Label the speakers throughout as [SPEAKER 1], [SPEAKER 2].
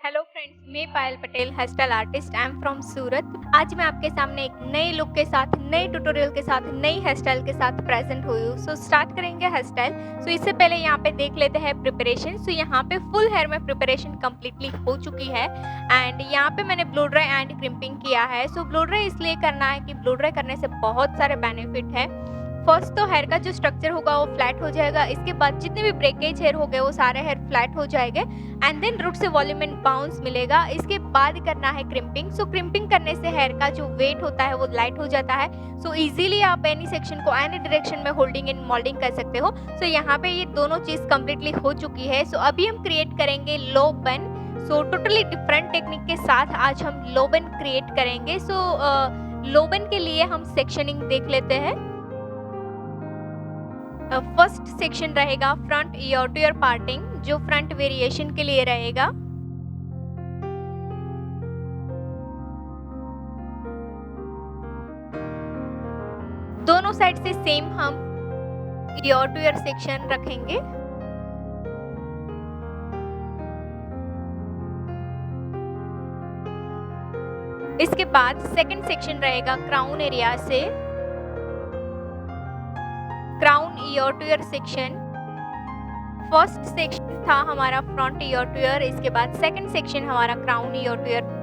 [SPEAKER 1] Hello friends, मैं Payal Patel, hair style artist. I am from Surat. आज मैं आपके सामने एक नए लुक के साथ, नए ट्यूटोरियल के साथ, नई हेयर स्टाइल के साथ प्रेजेंट हुई हूँ। सो स्टार्ट करेंगे हेयर स्टाइल। सो इससे पहले यहाँ पे देख लेते हैं प्रिपरेशन। सो यहाँ पे फुल हेयर में प्रिपरेशन कम्प्लीटली हो चुकी है एंड यहाँ पे मैंने ब्लो ड्राई एंड क्रिम्पिंग किया है। सो ब्लो ड्राई इसलिए करना है कि ब्लो ड्राई करने से बहुत सारे बेनिफिट है। फर्स्ट तो हेयर का जो स्ट्रक्चर होगा वो फ्लैट हो जाएगा। इसके बाद जितने भी ब्रेकेज हेयर हो गए वो सारे हेयर फ्लैट हो जाएंगे एंड देन रूट से वॉल्यूम एंड बाउंस मिलेगा। इसके बाद करना है क्रिम्पिंग। सो क्रिम्पिंग करने से हेयर का जो वेट होता है वो लाइट हो जाता है। सो इजीली आप एनी सेक्शन को एनी डायरेक्शन में होल्डिंग एंड मोल्डिंग कर सकते हो। सो यहाँ पे ये दोनों चीज कम्प्लीटली हो चुकी है। सो अभी हम क्रिएट करेंगे लो बन। सो टोटली डिफरेंट टेक्निक के साथ आज हम लो बन क्रिएट करेंगे। सो लो बन के लिए हम सेक्शनिंग देख लेते हैं। फर्स्ट सेक्शन रहेगा front ear to ear parting, जो फ्रंट वेरिएशन के लिए रहेगा। दोनों साइड से सेम हम ईयर टू ईयर सेक्शन रखेंगे। इसके बाद सेकंड सेक्शन रहेगा क्राउन एरिया से crown ear to ear section. First section था हमारा फ्रंट ईयर टू ईयर, इसके बाद सेकंड सेक्शन हमारा crown ear to ear.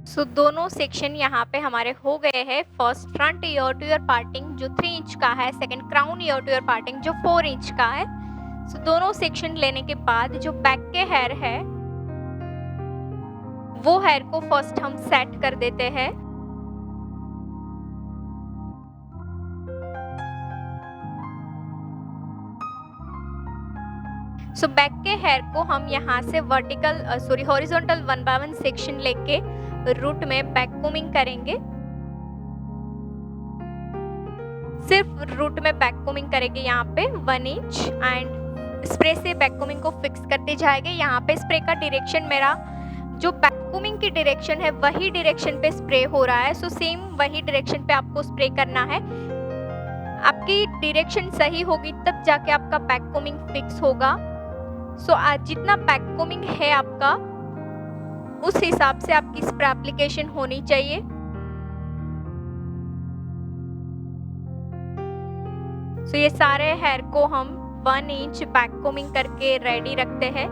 [SPEAKER 1] So दोनों सेक्शन यहाँ पे हमारे हो गए हैं। First front ear to ear parting जो 3 इंच का है, second crown ear to ear parting जो 4 इंच का है। सो दोनों सेक्शन लेने के बाद जो बैक के हेयर है वो हेयर को फर्स्ट हम सेट कर देते हैं। सो बैक के हेयर को हम यहाँ से वर्टिकल हॉरिजॉन्टल 1 बाय 1 सेक्शन लेके रूट में बैक कोमिंग करेंगे। सिर्फ रूट में बैक कोमिंग करेंगे यहाँ पे 1 इंच एंड स्प्रे से बैक कोमिंग को फिक्स करते जाएंगे। यहाँ पे स्प्रे का डायरेक्शन मेरा जो बैक कोमिंग की डायरेक्शन है वही डायरेक्शन पे स्प्रे हो रहा है। सो सेम वही डायरेक्शन पे आपको स्प्रे करना है। आपकी डायरेक्शन सही होगी तब जाके आपका बैक कोमिंग फिक्स होगा। सो आज जितना बैक कोमिंग है आपका उस हिसाब से आपकी स्प्रे एप्लीकेशन होनी चाहिए। सो ये सारे हेयर को हम 1 इंच बैक कोमिंग करके रेडी रखते हैं।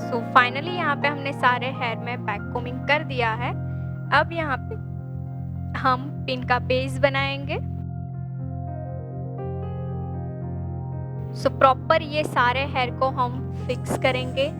[SPEAKER 1] सो फाइनली यहाँ पे हमने सारे हेयर में बैक कोमिंग कर दिया है। अब यहाँ पे हम पिन का बेस बनाएंगे। सो प्रॉपर ये सारे हेयर को हम फिक्स करेंगे।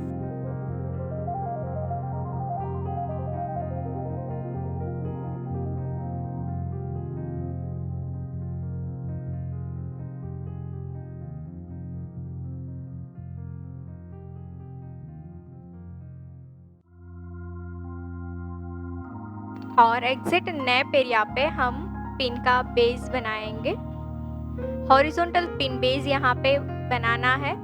[SPEAKER 1] और एग्जिट नेप एरिया पे हम पिन का बेस बनाएंगे। हॉरिजॉन्टल पिन बेस यहाँ पे बनाना है।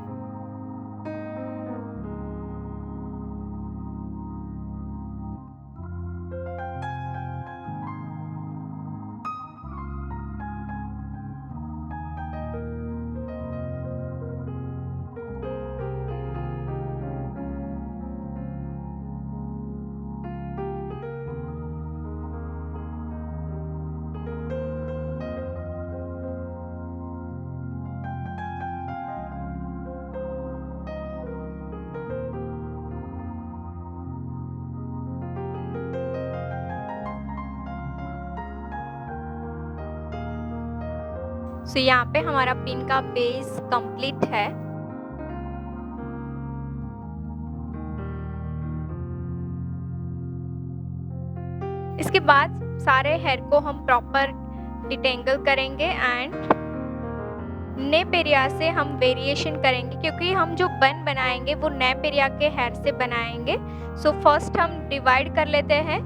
[SPEAKER 1] सो यहाँ पे हमारा पिन का बेस कंप्लीट है। इसके बाद सारे हेयर को हम प्रॉपर डिटेंगल करेंगे एंड नेप एरिया से हम वेरिएशन करेंगे, क्योंकि हम जो बन बनाएंगे वो नेप एरिया के हेयर से बनाएंगे। सो फर्स्ट हम डिवाइड कर लेते हैं।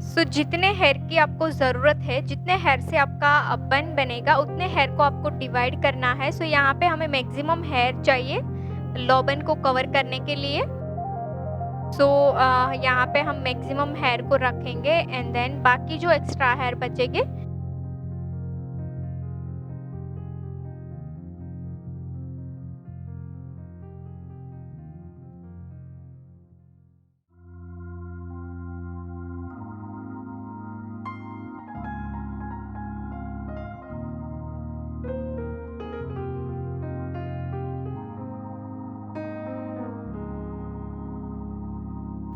[SPEAKER 1] सो जितने हेयर की आपको ज़रूरत है, जितने हेयर से आपका बन बनेगा, उतने हेयर को आपको डिवाइड करना है। सो यहाँ पे हमें मैक्सिमम हेयर चाहिए लो बन को कवर करने के लिए। सो यहाँ पे हम मैक्सिमम हेयर को रखेंगे एंड देन बाकी जो एक्स्ट्रा हेयर बचेंगे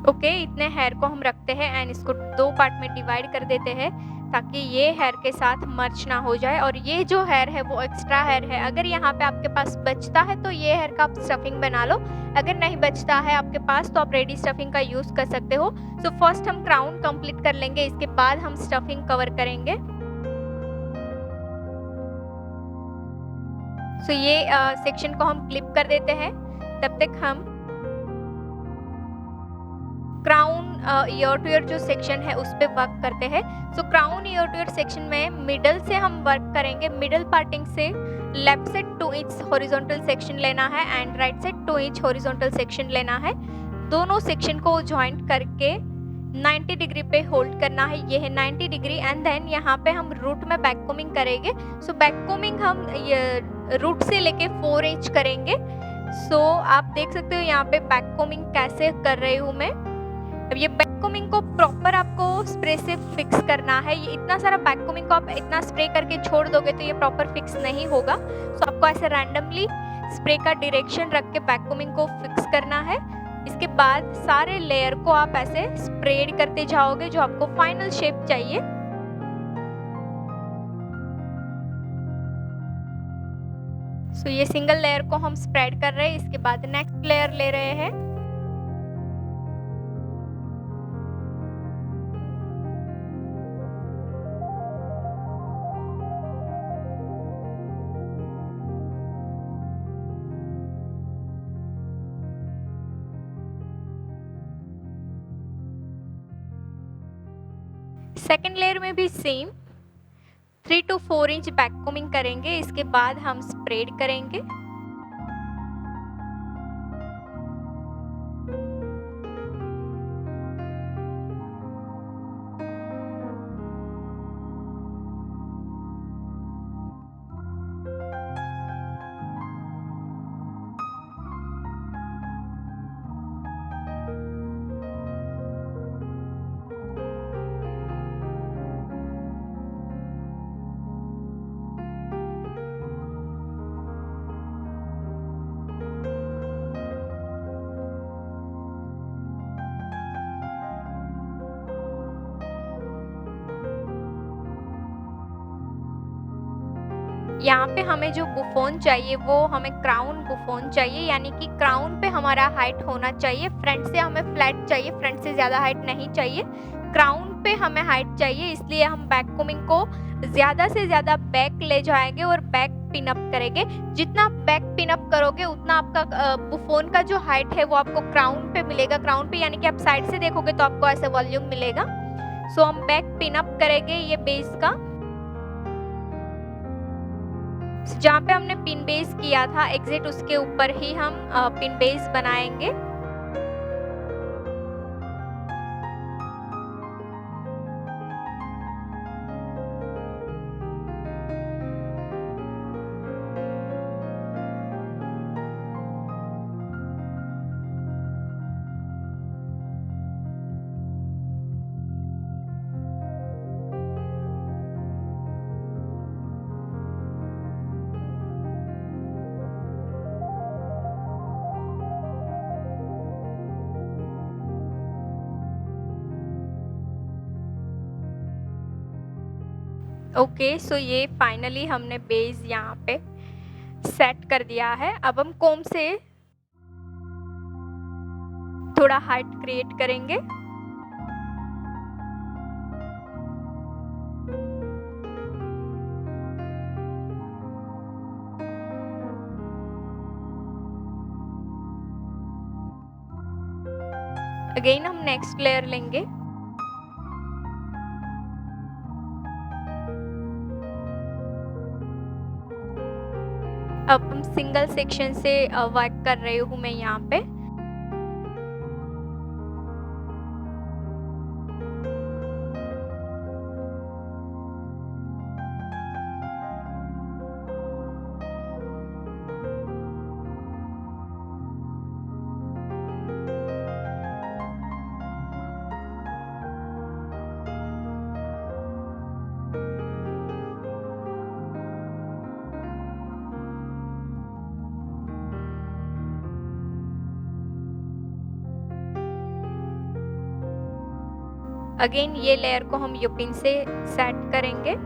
[SPEAKER 1] ओके, इतने हेयर को हम रखते हैं एंड इसको 2 पार्ट में डिवाइड कर देते हैं ताकि ये हेयर के साथ मर्ज ना हो जाए। और ये जो हेयर है वो एक्स्ट्रा हेयर है। अगर यहाँ पे आपके पास बचता है तो ये हेयर का आप स्टफिंग बना लो, अगर नहीं बचता है आपके पास तो आप रेडी स्टफिंग का यूज़ कर सकते हो। सो फर्स्ट हम क्राउन कंप्लीट कर लेंगे, इसके बाद हम स्टफिंग कवर करेंगे। सो ये सेक्शन को हम क्लिप कर देते हैं। तब तक हम क्राउन ईयर टू ईयर जो सेक्शन है उस पे वर्क करते हैं। So crown ear to ear section में मिडल से हम वर्क करेंगे। मिडल पार्टिंग से लेफ्ट से 2 इंच हॉरिजॉन्टल सेक्शन लेना है एंड राइट से 2 इंच हॉरिजॉन्टल सेक्शन लेना है। दोनों सेक्शन को जॉइंट करके 90 डिग्री पे होल्ड करना है। ये है 90 डिग्री एंड देन यहाँ पे हम रूट में बैक कोमिंग करेंगे। सो बैक कोमिंग हम रूट से लेके 4 इंच करेंगे। सो आप देख सकते हो यहाँ पे बैक कोमिंग कैसे कर रही हूँ मैं। अब ये बैक कोमिंग को प्रॉपर आपको स्प्रे से फिक्स करना है। ये इतना सारा बैक कोमिंग को आप इतना स्प्रे करके छोड़ दोगे तो ये प्रॉपर फिक्स नहीं होगा। सो आपको ऐसे रैंडमली स्प्रे का डायरेक्शन रख के बैक कोमिंग को फिक्स करना है। इसके बाद सारे लेयर को आप ऐसे स्प्रेड करते जाओगे जो आपको फाइनल शेप चाहिए। सो ये सिंगल लेयर को हम स्प्रेड कर रहे हैं। इसके बाद नेक्स्ट लेयर ले रहे हैं। सेकेंड लेयर में भी same 3 to 4 inch back combing करेंगे। इसके बाद हम स्प्रेड करेंगे। यहाँ पे हमें जो बुफोन चाहिए वो हमें क्राउन बुफोन चाहिए, यानी कि क्राउन पे हमारा हाइट होना चाहिए। फ्रंट से हमें फ्लैट चाहिए, फ्रंट से ज़्यादा हाइट नहीं चाहिए। क्राउन पे हमें हाइट चाहिए, इसलिए हम बैक कोमिंग को ज़्यादा से ज़्यादा बैक ले जाएंगे और बैक पिन अप करेंगे। जितना बैक पिन अप करोगे उतना आपका बुफोन का जो हाइट है वो आपको क्राउन पे मिलेगा। क्राउन पे यानी कि आप साइड से देखोगे तो आपको ऐसे वॉल्यूम मिलेगा। सो हम बैक पिन अप करेंगे ये बेस का। जहाँ पे हमने पिन बेस किया था एग्जिट उसके ऊपर ही हम पिन बेस बनाएंगे। ओके, सो ये फाइनली हमने बेस यहाँ पे सेट कर दिया है। अब हम कोम से थोड़ा हाइट क्रिएट करेंगे। अगेन हम नेक्स्ट लेयर लेंगे। अब हम सिंगल सेक्शन से वर्क कर रही हूँ मैं यहाँ पे। अगेन ये लेयर को हम यूपिन से सेट करेंगे।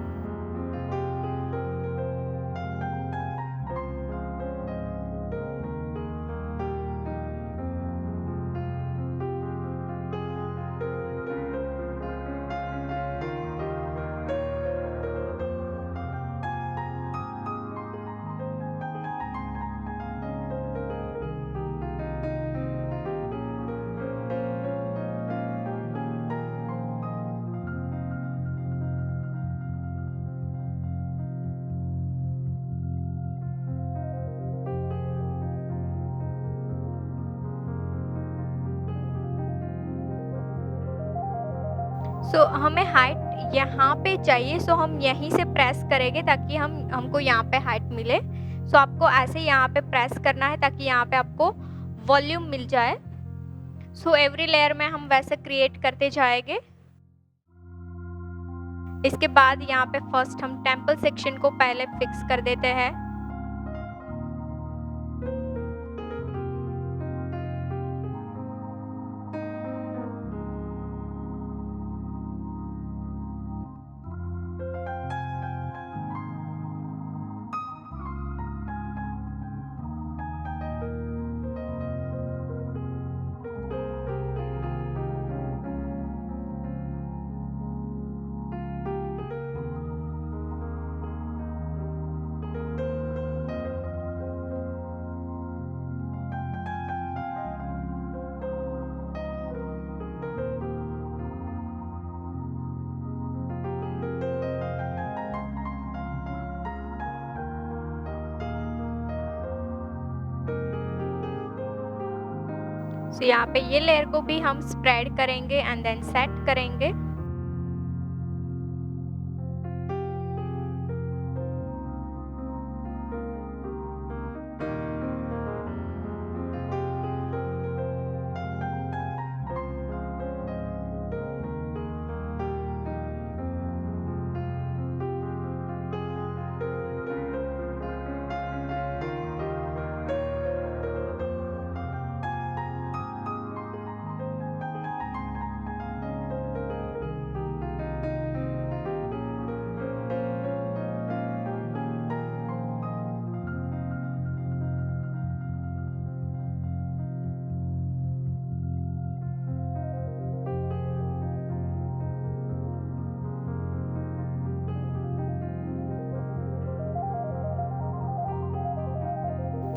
[SPEAKER 1] सो हमें हाइट यहाँ पे चाहिए, सो हम यहीं से प्रेस करेंगे ताकि हमको यहाँ पे हाइट मिले। सो आपको ऐसे यहाँ पे प्रेस करना है ताकि यहाँ पे आपको वॉल्यूम मिल जाए। सो एवरी लेयर में हम वैसे क्रिएट करते जाएंगे। इसके बाद यहाँ पे फर्स्ट हम टेम्पल सेक्शन को पहले फिक्स कर देते हैं। सो यहाँ पे ये लेयर को भी हम स्प्रेड करेंगे एंड देन सेट करेंगे।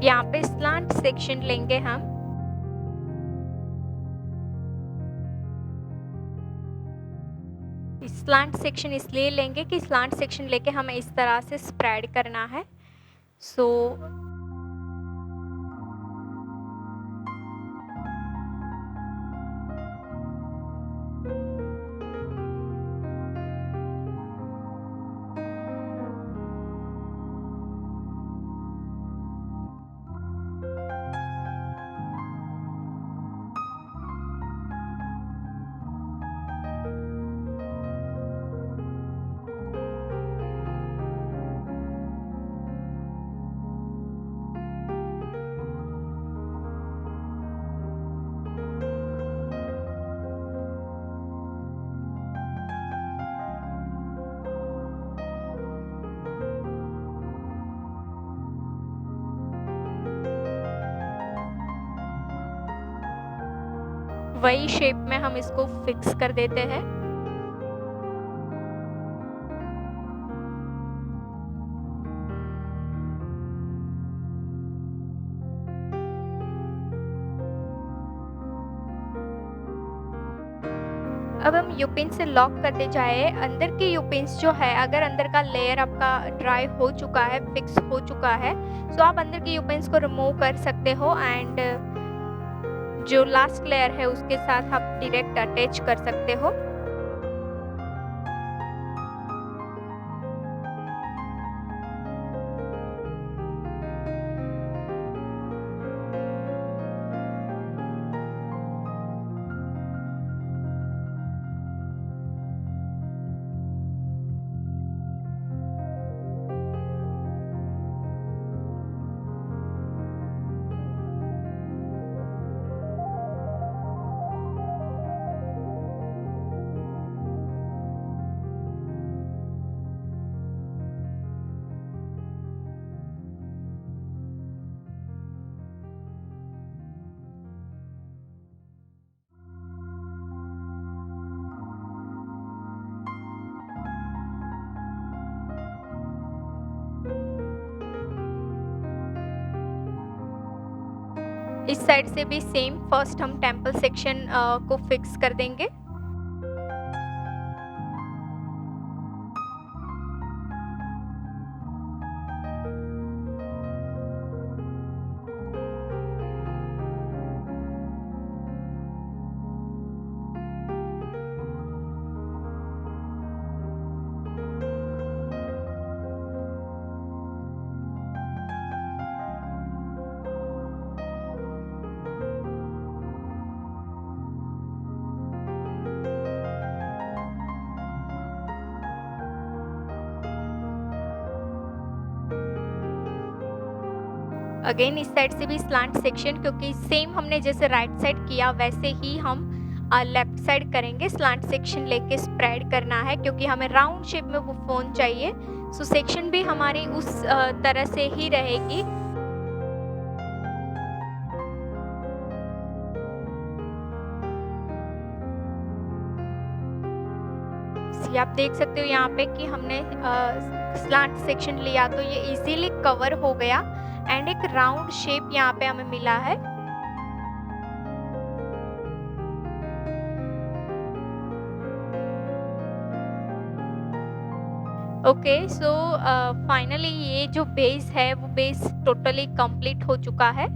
[SPEAKER 1] यहाँ पे स्लांट सेक्शन लेंगे हम। स्लांट सेक्शन इसलिए लेंगे कि स्लांट सेक्शन लेके हमें इस तरह से स्प्रेड करना है। सो वही शेप में हम इसको फिक्स कर देते हैं। अब हम यूपिन से लॉक करते जाए। अंदर की यूपिन्स जो है, अगर अंदर का लेयर आपका ड्राई हो चुका है, फिक्स हो चुका है, तो आप अंदर की यूपिन्स को रिमूव कर सकते हो एंड जो लास्ट लेयर है उसके साथ आप डायरेक्ट अटैच कर सकते हो। इस साइड से भी सेम, फर्स्ट हम टेम्पल सेक्शन को फिक्स कर देंगे। अगेन इस साइड से भी स्लांट सेक्शन, क्योंकि सेम हमने जैसे राइट साइड किया वैसे ही हम लेफ्ट साइड करेंगे। स्लांट सेक्शन लेके स्प्रेड करना है क्योंकि हमें राउंड शेप में वो फोन चाहिए। सो सेक्शन भी हमारी उस तरह से ही रहेगी। आप देख सकते हो यहाँ पे कि हमने स्लांट सेक्शन लिया तो ये इजीली कवर हो गया एंड एक राउंड शेप यहाँ पे हमें मिला है। ओके, सो फाइनली ये जो बेस है वो बेस टोटली कंप्लीट हो चुका है।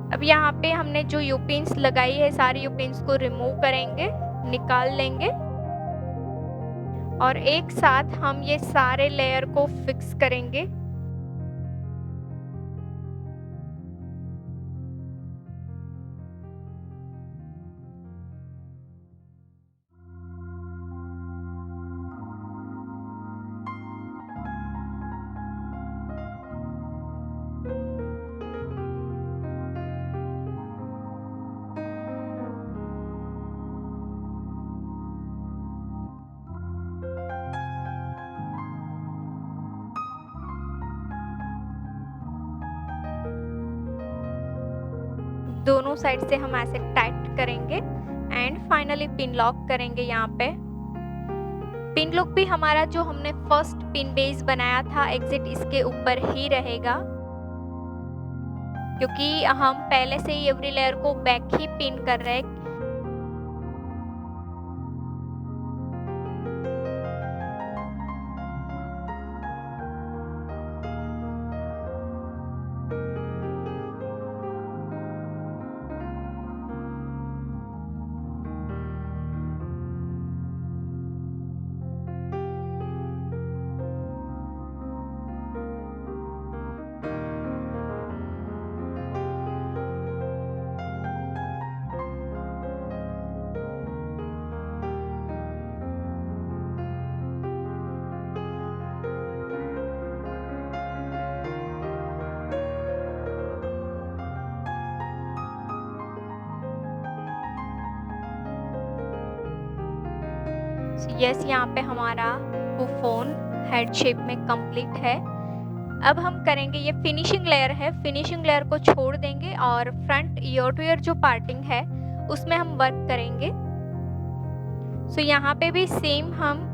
[SPEAKER 1] अब यहाँ पे हमने जो यूपिन्स लगाई है सारी यूपिन्स को रिमूव करेंगे, निकाल लेंगे और एक साथ हम ये सारे लेयर को फिक्स करेंगे। दोनों साइड से हम ऐसे टाइट करेंगे एंड फाइनली पिन लॉक करेंगे। यहाँ पे पिन लॉक भी हमारा जो हमने फर्स्ट पिन बेस बनाया था एग्जिट इसके ऊपर ही रहेगा, क्योंकि हम पहले से ही एवरी लेयर को बैक ही पिन कर रहे हैं। यस, यहाँ पे हमारा वो फोन हेड शेप में कंप्लीट है अब हम करेंगे ये फिनिशिंग लेयर है, फिनिशिंग लेयर को छोड़ देंगे और फ्रंट ईयर टू ईयर जो पार्टिंग है उसमें हम वर्क करेंगे। सो यहाँ पे भी सेम हम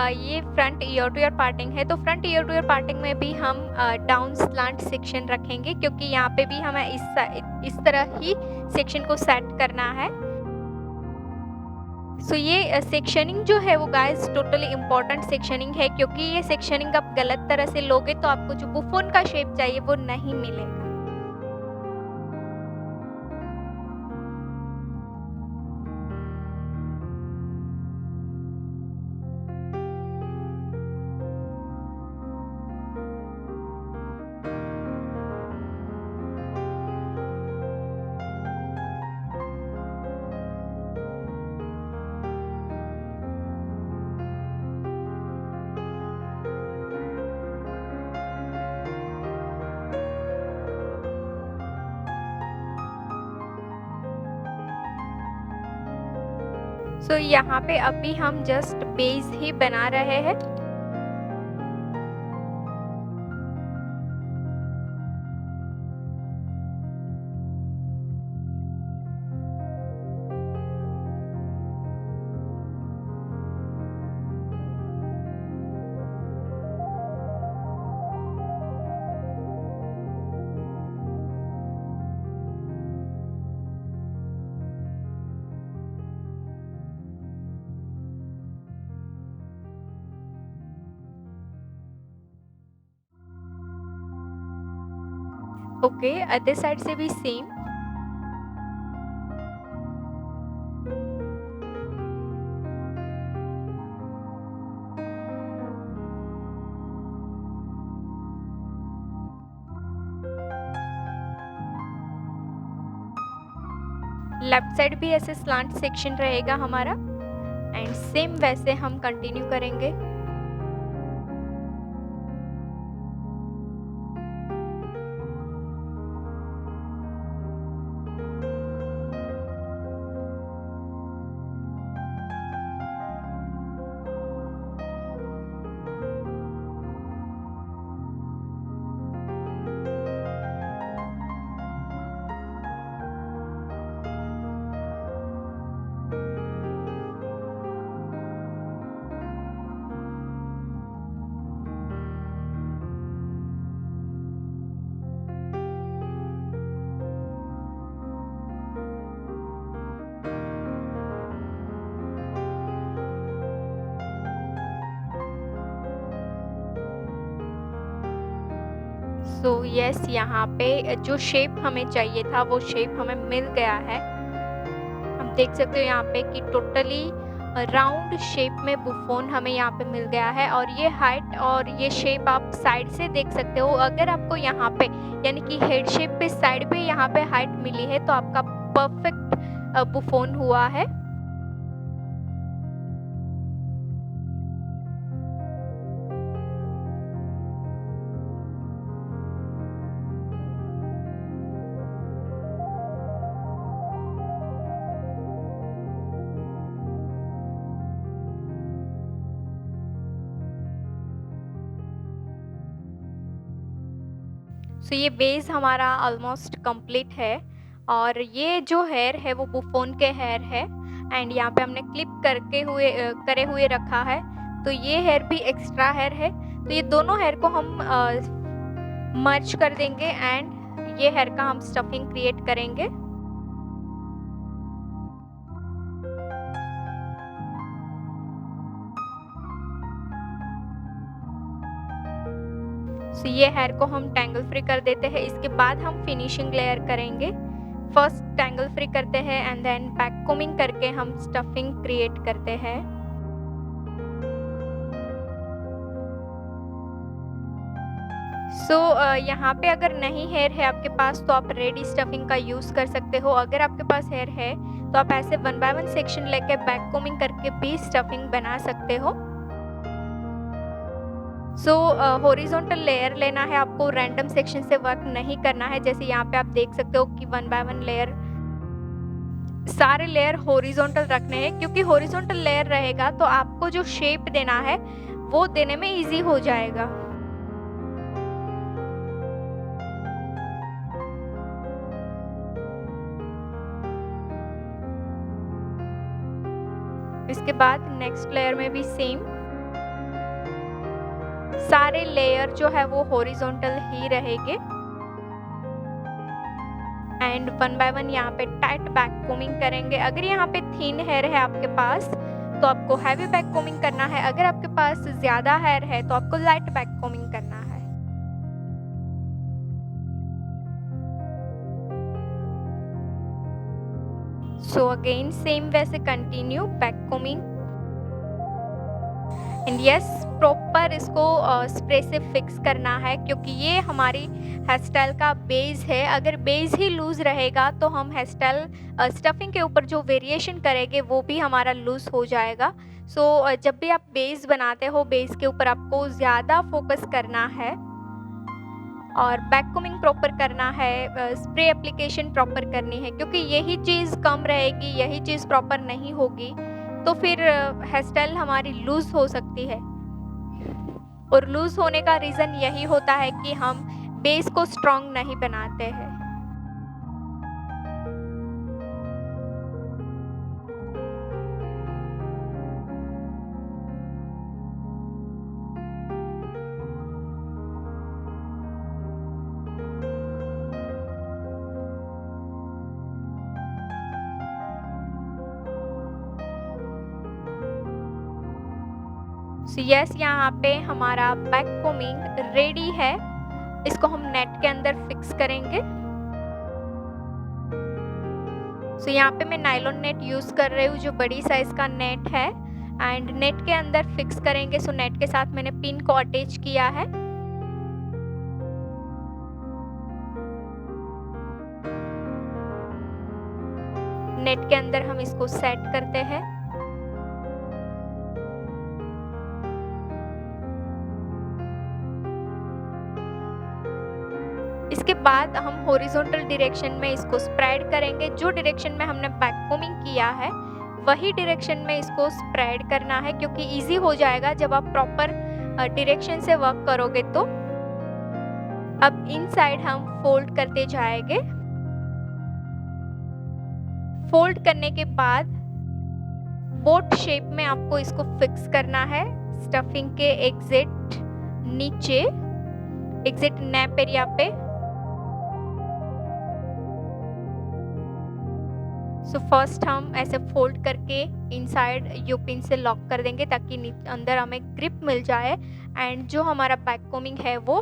[SPEAKER 1] ये front ear to ear parting है। तो front ear to ear parting में भी हम डाउन स्लांट सेक्शन रखेंगे, क्योंकि यहाँ पे भी हमें इस तरह ही सेक्शन को सेट करना है। ये सेक्शनिंग जो है वो गाइस टोटली इम्पोर्टेंट सेक्शनिंग है, क्योंकि ये सेक्शनिंग आप गलत तरह से लोगे तो आपको जो बुफोन का शेप चाहिए वो नहीं मिलेगा। यहाँ पे अभी हम जस्ट बेस ही बना रहे हैं। ओके, अदर साइड से भी सेम। लेफ्ट साइड भी ऐसे स्लांट सेक्शन रहेगा हमारा, एंड सेम वैसे हम कंटिन्यू करेंगे। यस, यहाँ पे जो शेप हमें चाहिए था वो शेप हमें मिल गया है। हम देख सकते हो यहाँ पे कि टोटली राउंड शेप में बुफोन हमें यहाँ पे मिल गया है, और ये हाइट और ये शेप आप साइड से देख सकते हो। अगर आपको यहाँ पे यानी कि हेड शेप पे साइड पे यहाँ पे हाइट मिली है तो आपका परफेक्ट बुफोन हुआ है। ये बेस हमारा ऑलमोस्ट कंप्लीट है, और ये जो हेयर है वो बुफोन के हेयर है, एंड यहाँ पे हमने क्लिप करे हुए रखा है। तो ये हेयर भी एक्स्ट्रा हेयर है, तो ये दोनों हेयर को हम मर्ज कर देंगे एंड ये हेयर का हम स्टफिंग क्रिएट करेंगे। सो ये हेयर को हम टैंगल फ्री कर देते हैं। इसके बाद हम फिनिशिंग लेयर करेंगे। फर्स्ट टैंगल फ्री करते हैं एंड देन बैक कोमिंग करके हम स्टफिंग क्रिएट करते हैं। यहाँ पे अगर नहीं हेयर है आपके पास तो आप रेडी स्टफिंग का यूज़ कर सकते हो। अगर आपके पास हेयर है तो आप ऐसे 1 बाय 1 सेक्शन लेके बैक कोमिंग करके भी स्टफिंग बना सकते हो। हॉरिजॉन्टल लेयर लेना है आपको, रैंडम सेक्शन से वर्क नहीं करना है। जैसे यहाँ पे आप देख सकते हो कि 1 बाय 1 लेयर, सारे लेयर हॉरिजॉन्टल रखने हैं, क्योंकि हॉरिजॉन्टल लेयर रहेगा तो आपको जो शेप देना है वो देने में इजी हो जाएगा। इसके बाद नेक्स्ट लेयर में भी सेम सारे लेयर जो है वो हॉरिजॉन्टल ही रहेंगे एंड 1 बाय 1 यहाँ पे टाइट बैक कोमिंग करेंगे। अगर यहाँ पे थिन हेयर है आपके पास तो आपको हैवी बैक कोमिंग करना है। अगर आपके पास ज्यादा हेयर है तो आपको लाइट बैक कोमिंग करना है। अगेन सेम वैसे continue back combing and yes proper इसको स्प्रे से फिक्स करना है, क्योंकि ये हमारी हेयर स्टाइल का बेस है। अगर बेस ही लूज रहेगा तो हम हेयर स्टाइल स्टफिंग के ऊपर जो वेरिएशन करेंगे वो भी हमारा लूज हो जाएगा। जब भी आप बेस बनाते हो बेस के ऊपर आपको ज़्यादा फोकस करना है और बैक कोमिंग प्रॉपर करना है, स्प्रे एप्लीकेशन प्रॉपर करनी है, क्योंकि यही चीज़ कम रहेगी, यही चीज़ प्रॉपर नहीं होगी तो फिर हेयर स्टाइल हमारी लूज हो सकती है। और लूज होने का रीज़न यही होता है कि हम बेस को स्ट्रॉन्ग नहीं बनाते हैं। यस यहाँ पे हमारा बैक कोमिंग रेडी है। इसको हम नेट के अंदर फिक्स करेंगे। यहाँ पे मैं नायलॉन नेट यूज़ कर रही हूँ जो बड़ी साइज का नेट है एंड नेट के अंदर फिक्स करेंगे। नेट के साथ मैंने पिन को अटैच किया है। नेट के अंदर हम इसको सेट करते हैं। इसके बाद हम हॉरिजॉन्टल डायरेक्शन में इसको स्प्रेड करेंगे। जो डायरेक्शन में हमने बैक कोमिंग किया है वही डायरेक्शन में इसको स्प्रेड करना है, क्योंकि इजी हो जाएगा जब आप प्रॉपर डायरेक्शन से वर्क करोगे तो। अब इनसाइड हम फोल्ड करते जाएंगे। फोल्ड करने के बाद बोट शेप में आपको इसको फिक्स करना है। स्टफिंग के एग्जैक्ट नीचे, एग्जैक्ट नैप एरिया पे। फर्स्ट हम ऐसे फोल्ड करके इनसाइड यू पिन से लॉक कर देंगे ताकि अंदर हमें ग्रिप मिल जाए एंड जो हमारा बैक कोमिंग है वो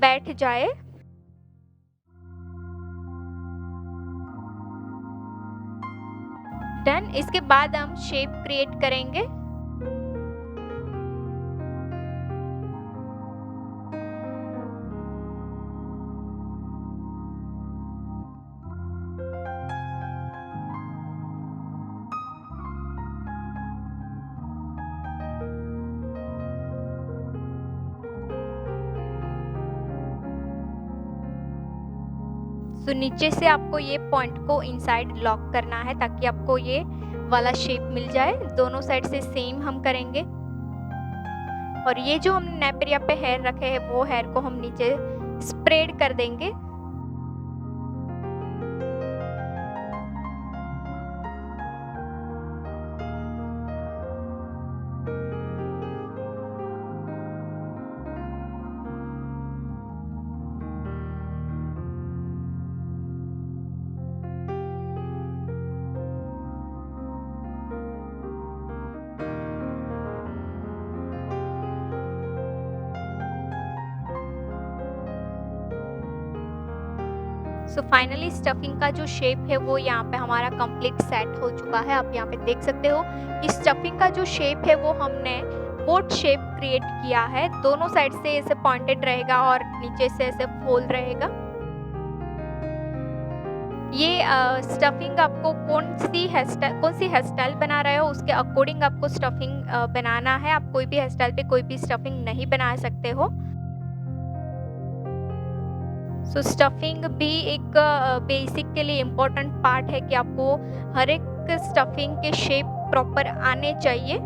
[SPEAKER 1] बैठ जाए। डन। इसके बाद हम शेप क्रिएट करेंगे। नीचे से आपको ये पॉइंट को इनसाइड लॉक करना है ताकि आपको ये वाला शेप मिल जाए। दोनों साइड से सेम हम करेंगे। और ये जो हमने नैप एरिया पे हेयर रखे हैं वो हेयर को हम नीचे स्प्रेड कर देंगे। सो फाइनली स्टफिंग का जो शेप है वो यहाँ पे हमारा कंप्लीट सेट हो चुका है। आप यहाँ पे देख सकते हो कि स्टफिंग का जो शेप है वो हमने बोट शेप क्रिएट किया है। दोनों साइड से ऐसे पॉइंटेड रहेगा और नीचे से ऐसे फोल्ड रहेगा। ये स्टफिंग आपको कौन सी हेयर स्टाइल बना रहे हो उसके अकॉर्डिंग आपको स्टफिंग बनाना है। आप कोई भी हेयर स्टाइल पे कोई भी स्टफिंग नहीं बना सकते हो। सो स्टफिंग भी एक बेसिक के लिए इम्पोर्टेंट पार्ट है कि आपको हर एक स्टफिंग के शेप प्रॉपर आने चाहिए।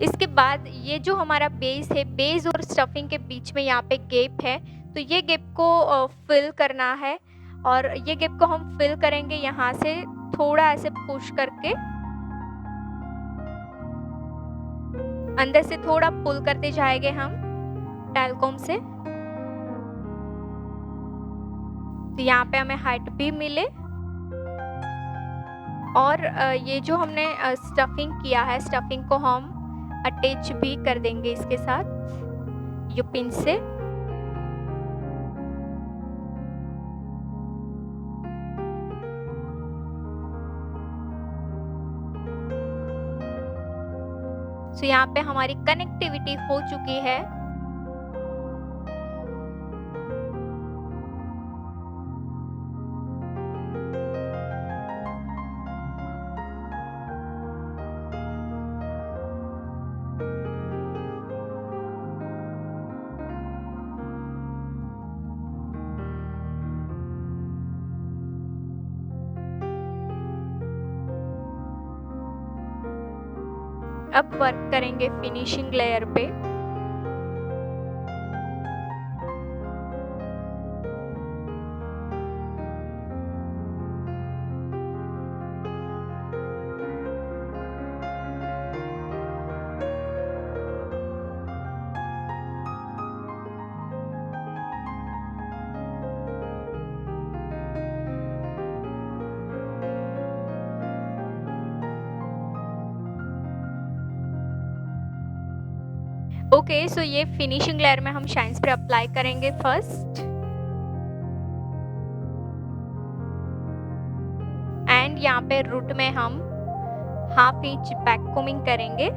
[SPEAKER 1] इसके बाद ये जो हमारा बेस है, बेस और स्टफिंग के बीच में यहाँ पे गैप है, तो ये गैप को फिल करना है और ये गैप को हम फिल करेंगे यहाँ से थोड़ा ऐसे पुश करके, अंदर से थोड़ा पुल करते जाएंगे हम टेलकॉम से, तो यहाँ पे हमें हाइट भी मिले। और ये जो हमने स्टफिंग किया है, स्टफिंग को हम अटैच भी कर देंगे इसके साथ यू पिन से। सो यहाँ पे हमारी कनेक्टिविटी हो चुकी है। अब वर्क करेंगे फिनिशिंग लेयर पे। ओके, सो ये फिनिशिंग लेयर में हम शाइन स्प्रे अप्लाई करेंगे फर्स्ट, एंड यहाँ पे रूट में हम 1/2 इंच बैक कोमिंग करेंगे।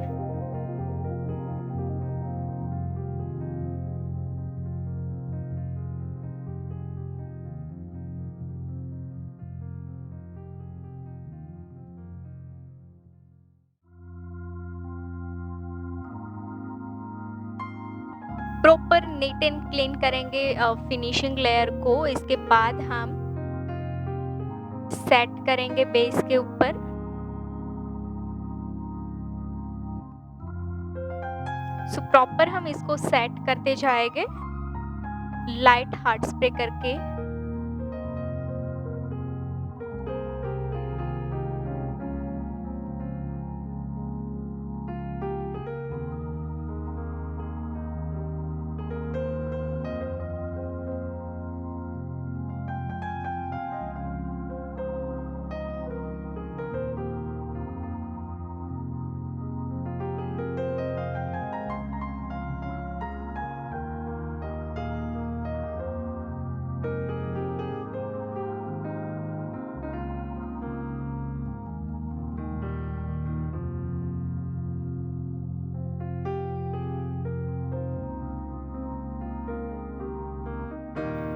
[SPEAKER 1] प्रॉपर नीट एंड क्लीन करेंगे फिनिशिंग लेयर को। इसके बाद हम सेट करेंगे बेस के ऊपर। सो प्रॉपर हम इसको सेट करते जाएंगे लाइट हार्ड स्प्रे करके।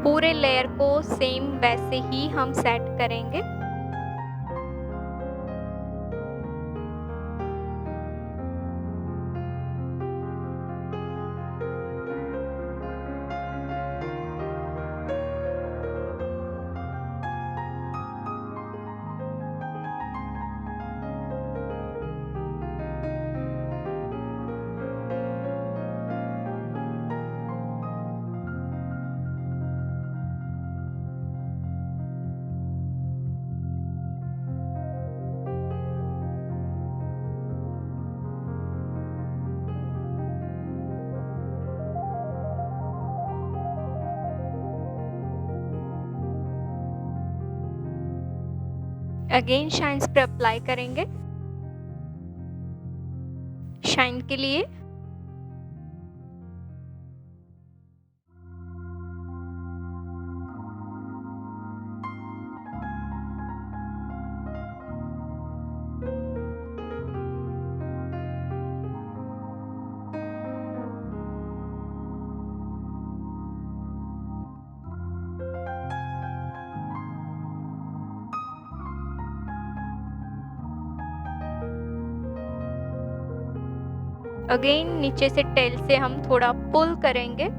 [SPEAKER 1] पूरे लेयर को सेम वैसे ही हम सेट करेंगे। अगेन शाइन स्प्रे अप्लाई करेंगे शाइन के लिए। अगेन नीचे से टेल से हम थोड़ा पुल करेंगे।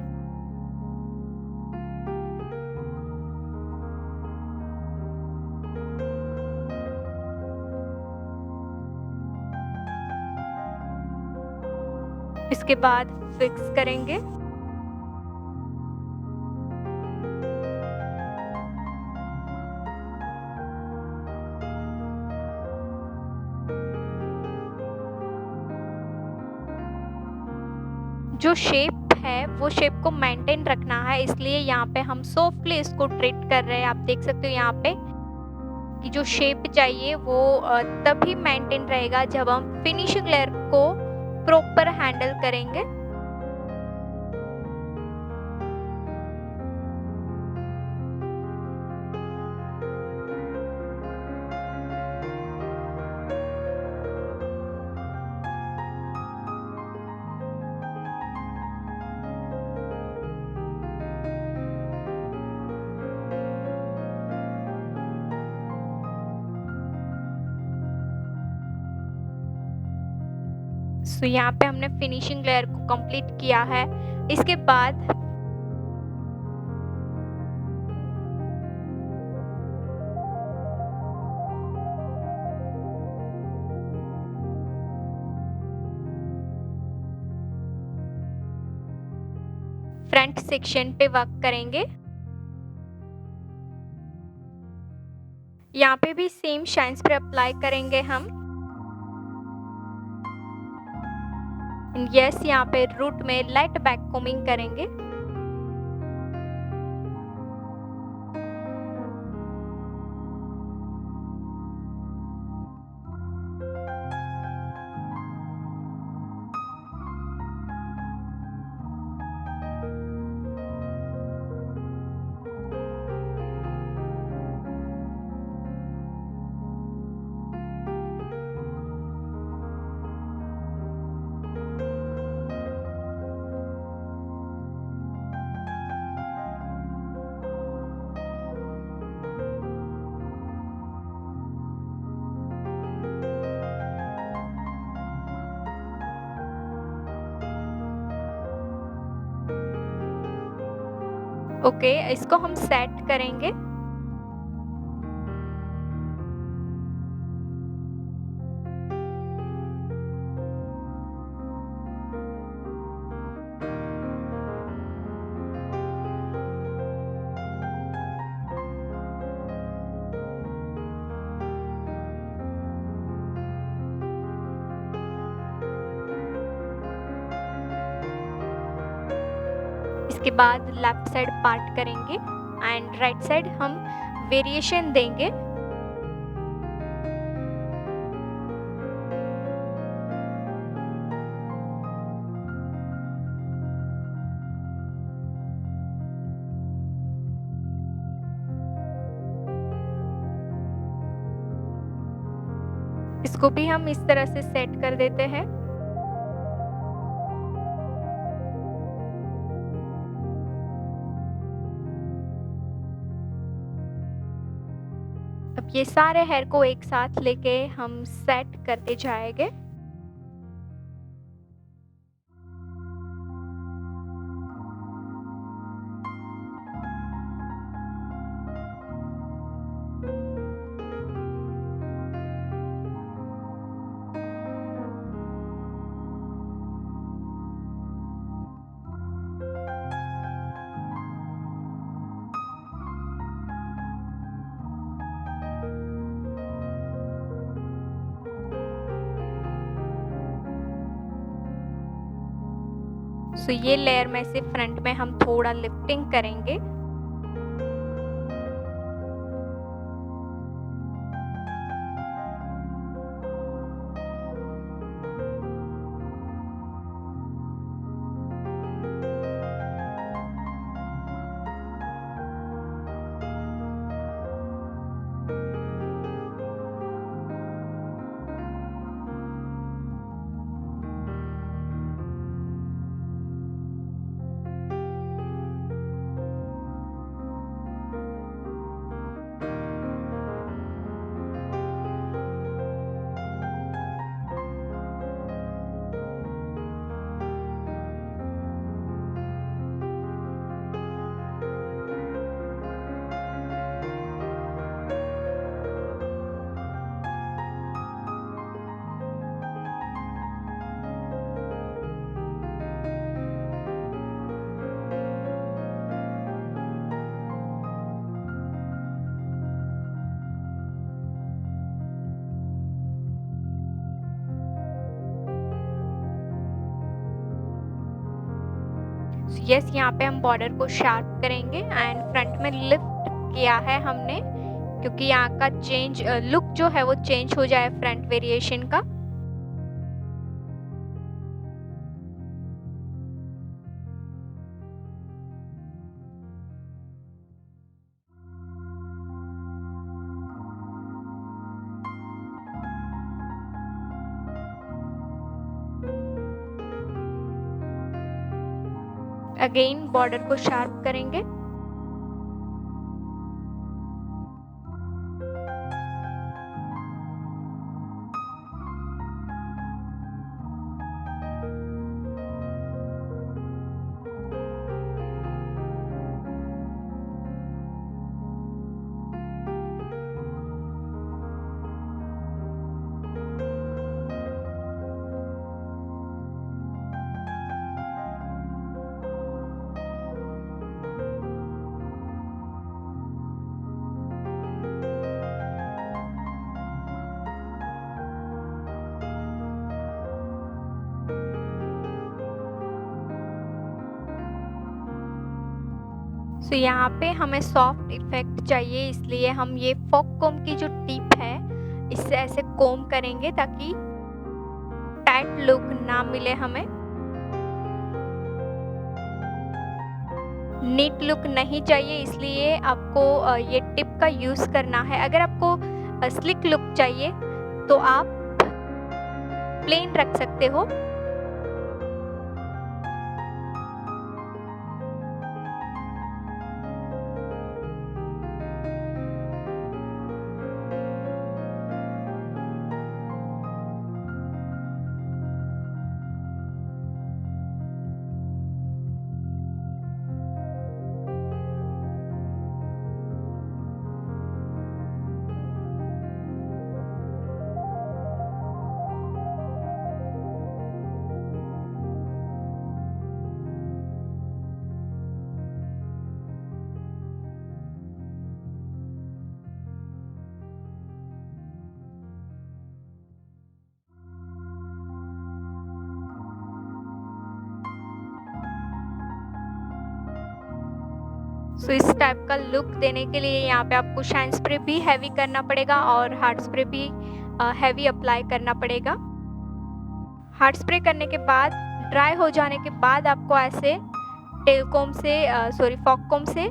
[SPEAKER 1] इसके बाद फिक्स करेंगे। जो शेप है वो शेप को मेंटेन रखना है, इसलिए यहाँ पे हम सॉफ्टली इसको ट्रीट कर रहे हैं। आप देख सकते हो यहाँ पे कि जो शेप चाहिए वो तभी मेंटेन रहेगा जब हम फिनिशिंग लेयर को प्रॉपर हैंडल करेंगे। सो यहाँ पे हमने फिनिशिंग लेयर को कंप्लीट किया है। इसके बाद फ्रंट सेक्शन पे वर्क करेंगे। यहाँ पे भी सेम शाइन स्प्रे अप्लाई करेंगे हम। यस, यहाँ पे रूट में लाइट बैक कोमिंग करेंगे। ओके, इसको हम सेट करेंगे। इसके बाद लेफ्ट साइड पार्ट करेंगे एंड राइट साइड हम वेरिएशन देंगे। इसको भी हम इस तरह से सेट कर देते हैं। अब ये सारे हेयर को एक साथ लेके हम सेट करते जाएंगे। सो ये लेयर में से फ्रंट में हम थोड़ा लिफ्टिंग करेंगे। यस, यहाँ पे हम बॉर्डर को शार्प करेंगे एंड फ्रंट में लिफ्ट किया है हमने, क्योंकि यहाँ का लुक जो है वो चेंज हो जाए फ्रंट वेरिएशन का। अगेन बॉर्डर को शार्प करेंगे। सो यहाँ पे हमें सॉफ्ट इफेक्ट चाहिए, इसलिए हम ये फॉक कोम की जो टिप है इससे ऐसे कोम करेंगे ताकि टाइट लुक ना मिले हमें, नीट लुक नहीं चाहिए, इसलिए आपको ये टिप का यूज करना है। अगर आपको स्लिक लुक चाहिए तो आप प्लेन रख सकते हो। सो इस टाइप का लुक देने के लिए यहाँ पे आपको शाइन स्प्रे भी हैवी करना पड़ेगा और हार्ड स्प्रे भी हैवी अप्लाई करना पड़ेगा। हार्ड स्प्रे करने के बाद ड्राई हो जाने के बाद आपको ऐसे फॉक कोम से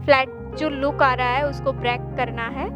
[SPEAKER 1] फ्लैट जो लुक आ रहा है उसको ब्रेक करना है।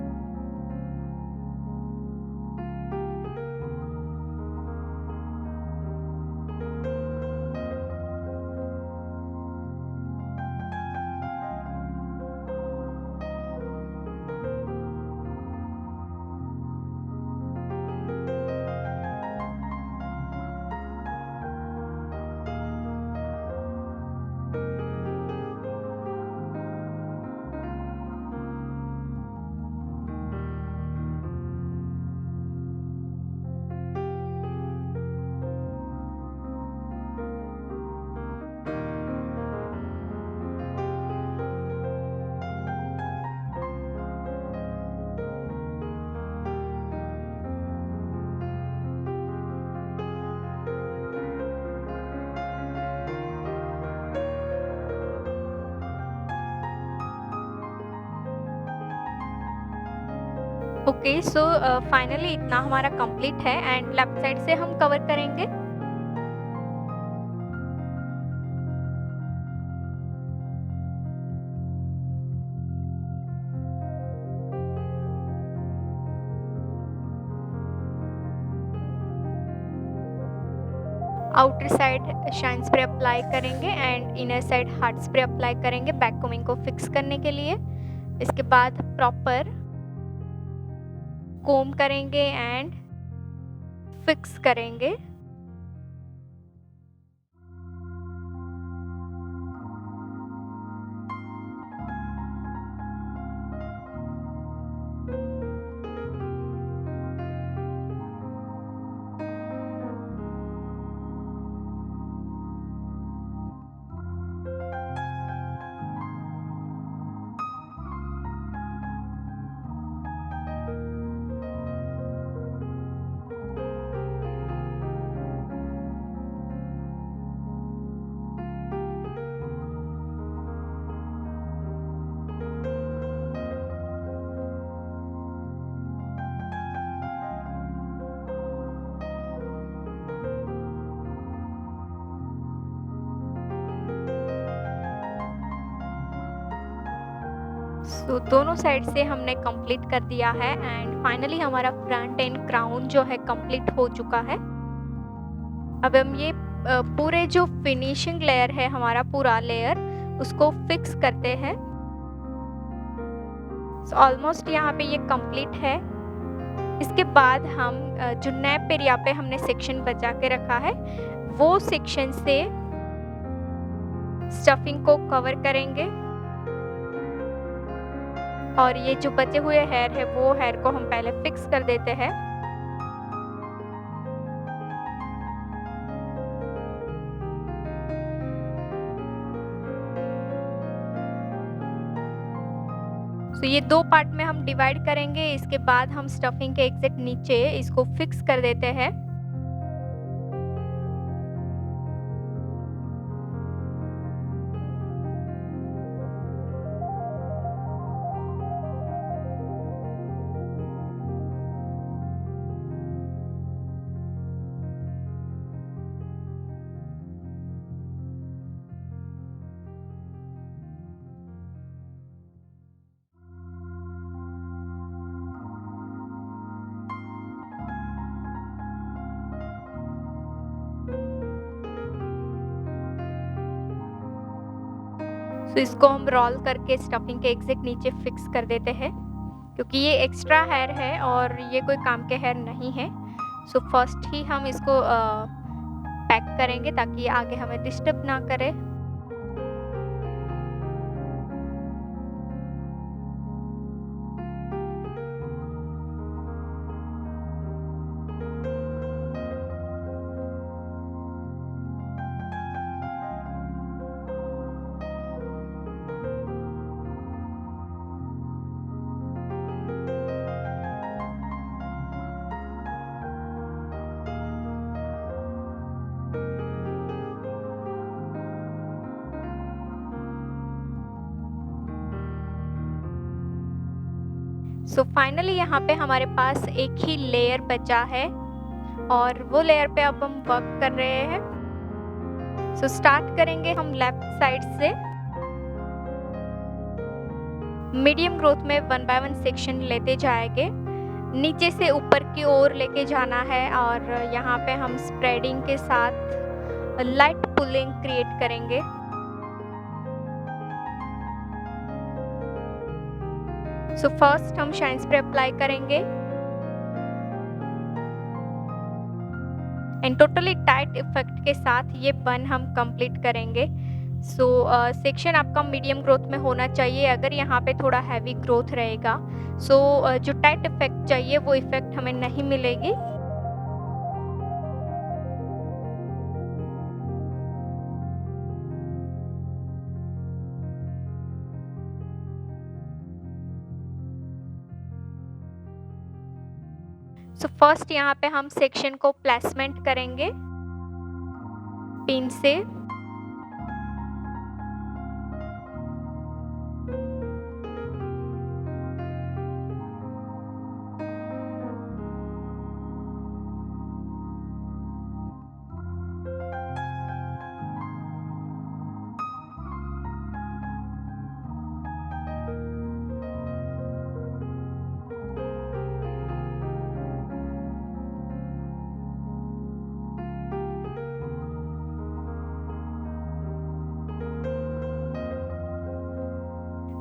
[SPEAKER 1] ओके, सो फाइनली इतना हमारा कंप्लीट है एंड लेफ्ट साइड से हम कवर करेंगे। Outer side shine spray apply करेंगे and inner side hard spray apply करेंगे बैक कोमिंग को फिक्स करने के लिए। इसके बाद प्रॉपर कोम करेंगे एंड फिक्स करेंगे। सो दोनों साइड से हमने कंप्लीट कर दिया है एंड फाइनली हमारा फ्रंट एंड क्राउन जो है कंप्लीट हो चुका है। अब हम ये पूरे जो फिनिशिंग लेयर है हमारा पूरा लेयर उसको फिक्स करते हैं। सो ऑलमोस्ट यहाँ पे ये कंप्लीट है। इसके बाद हम जो नेप एरिया पे हमने सेक्शन बचा के रखा है वो सेक्शन से स्टफिंग को कवर करेंगे और ये जो बचे हुए हेयर है वो हेयर को हम पहले फिक्स कर देते हैं। तो ये दो पार्ट में हम डिवाइड करेंगे। इसके बाद हम स्टफिंग के एग्जैक्ट नीचे इसको फिक्स कर देते हैं। तो इसको हम रोल करके स्टफिंग के एग्जैक्ट नीचे फिक्स कर देते हैं क्योंकि ये एक्स्ट्रा हेयर है और ये कोई काम के हेयर नहीं है। सो फर्स्ट ही हम इसको पैक करेंगे ताकि आगे हमें डिस्टर्ब ना करे। सो फाइनली यहाँ पे हमारे पास एक ही लेयर बचा है और वो लेयर पे अब हम वर्क कर रहे हैं। सो स्टार्ट करेंगे हम लेफ्ट साइड से। मीडियम ग्रोथ में 1 बाय 1 सेक्शन लेते जाएंगे, नीचे से ऊपर की ओर लेके जाना है और यहाँ पे हम स्प्रेडिंग के साथ लाइट पुलिंग क्रिएट करेंगे। सो फर्स्ट हम शाइन स्प्रे अप्लाई करेंगे एंड टोटली टाइट इफेक्ट के साथ ये बन हम कंप्लीट करेंगे। सो सेक्शन आपका मीडियम ग्रोथ में होना चाहिए। अगर यहाँ पे थोड़ा हैवी ग्रोथ रहेगा जो टाइट इफेक्ट चाहिए वो इफेक्ट हमें नहीं मिलेगी। सो फर्स्ट यहाँ पे हम सेक्शन को प्लेसमेंट करेंगे पिन से।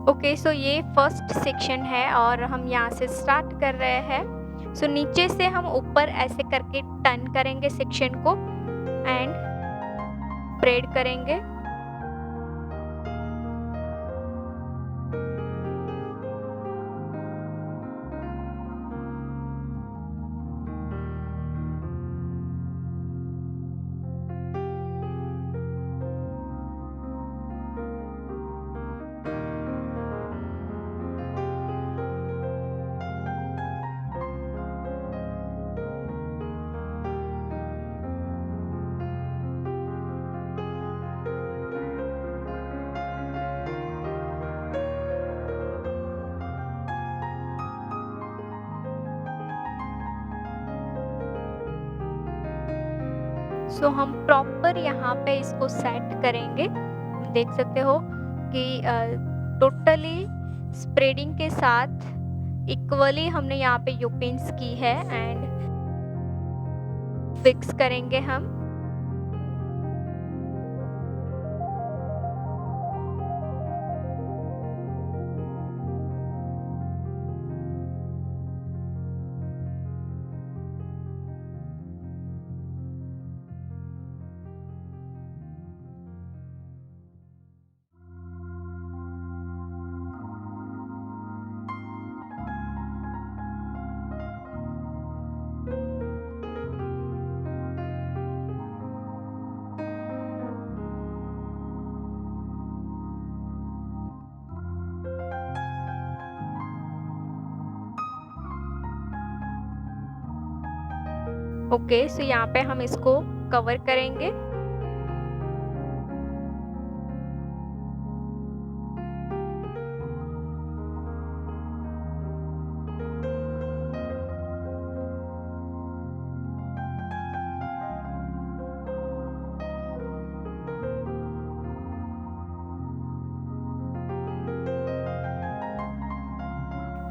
[SPEAKER 1] ओके सो ये फर्स्ट सेक्शन है और हम यहाँ से स्टार्ट कर रहे हैं। सो नीचे से हम ऊपर ऐसे करके टर्न करेंगे सेक्शन को एंड ब्रेड करेंगे। सो हम प्रॉपर यहाँ पे इसको सेट करेंगे। देख सकते हो कि टोटली स्प्रेडिंग के साथ इक्वली हमने यहाँ पे यूपिन्स की है एंड फिक्स करेंगे हम। ओके, सो यहाँ पे हम इसको कवर करेंगे।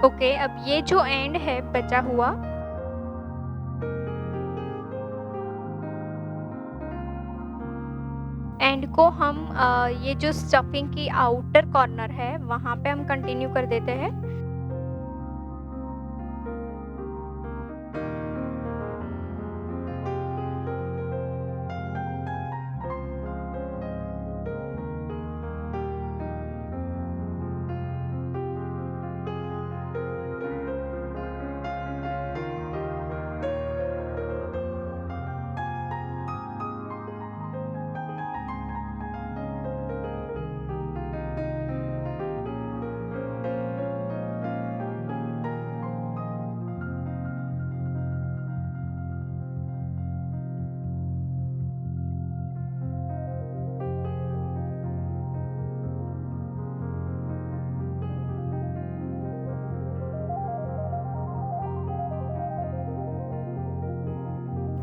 [SPEAKER 1] ओके, अब ये जो एंड है बचा हुआ, एंड को हम ये जो स्टफिंग की आउटर कॉर्नर है वहाँ पे हम कंटिन्यू कर देते हैं।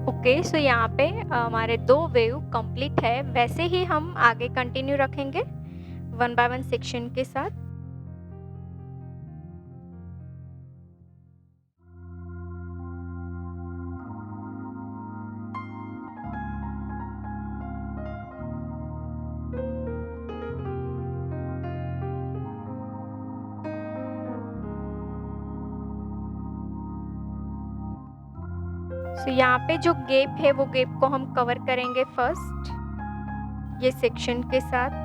[SPEAKER 1] ओके, सो यहाँ पे हमारे 2 वेव कंप्लीट है। वैसे ही हम आगे कंटिन्यू रखेंगे 1 बाय 1 सेक्शन के साथ। सो यहाँ पे जो गैप है वो गैप को हम कवर करेंगे फर्स्ट ये सेक्शन के साथ।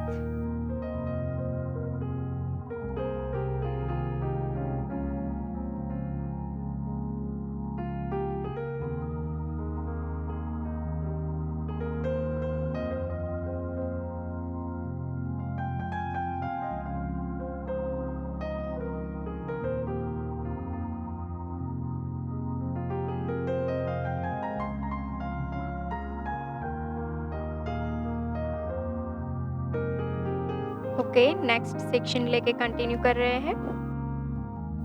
[SPEAKER 1] ओके, नेक्स्ट सेक्शन लेके कंटिन्यू कर रहे हैं।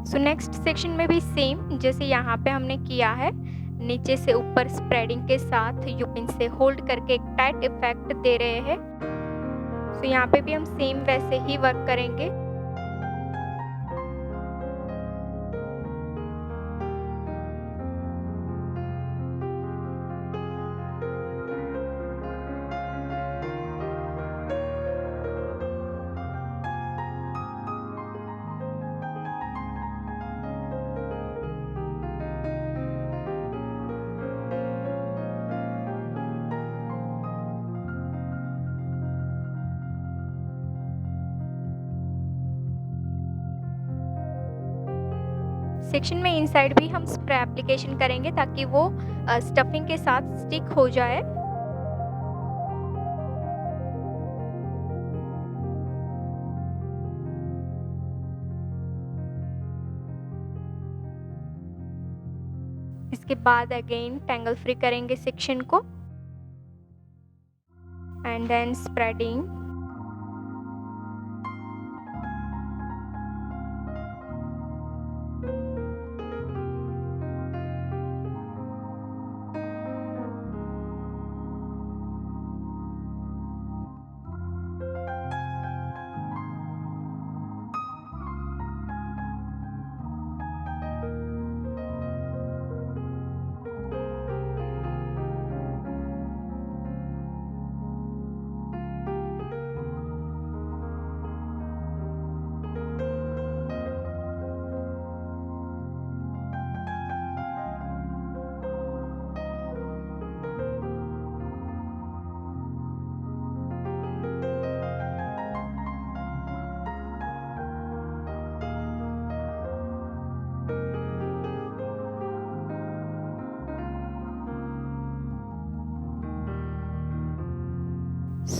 [SPEAKER 1] सो नेक्स्ट सेक्शन में भी सेम जैसे यहाँ पे हमने किया है, नीचे से ऊपर स्प्रेडिंग के साथ यूपिन से होल्ड करके एक टाइट इफेक्ट दे रहे हैं। सो यहाँ पे भी हम सेम वैसे ही वर्क करेंगे। सेक्शन में इनसाइड भी हम स्प्रे एप्लीकेशन करेंगे ताकि वो स्टफिंग के साथ स्टिक हो जाए। इसके बाद अगेन टैंगल फ्री करेंगे सेक्शन को and then spreading.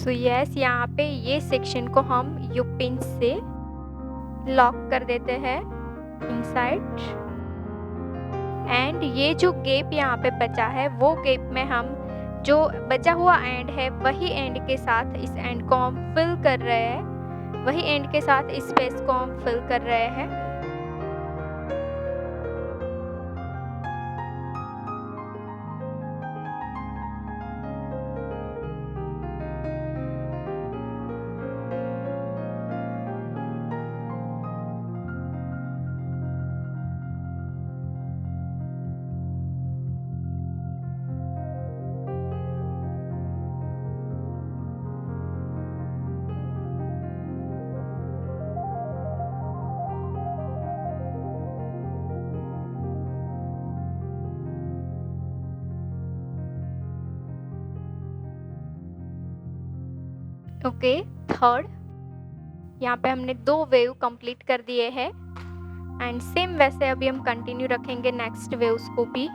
[SPEAKER 1] So yes, यहाँ पे ये सेक्शन को हम यू पिन से लॉक कर देते हैं इनसाइड। एंड ये जो गैप यहाँ पे बचा है, वो गैप में हम जो बचा हुआ एंड है वही एंड के साथ इस एंड को हम फिल कर रहे हैं, वही एंड के साथ इस स्पेस को हम फिल कर रहे हैं। ओके, थर्ड, यहाँ पे हमने 2 वेव कंप्लीट कर दिए हैं एंड सेम वैसे अभी हम कंटिन्यू रखेंगे नेक्स्ट वेव्स को भी।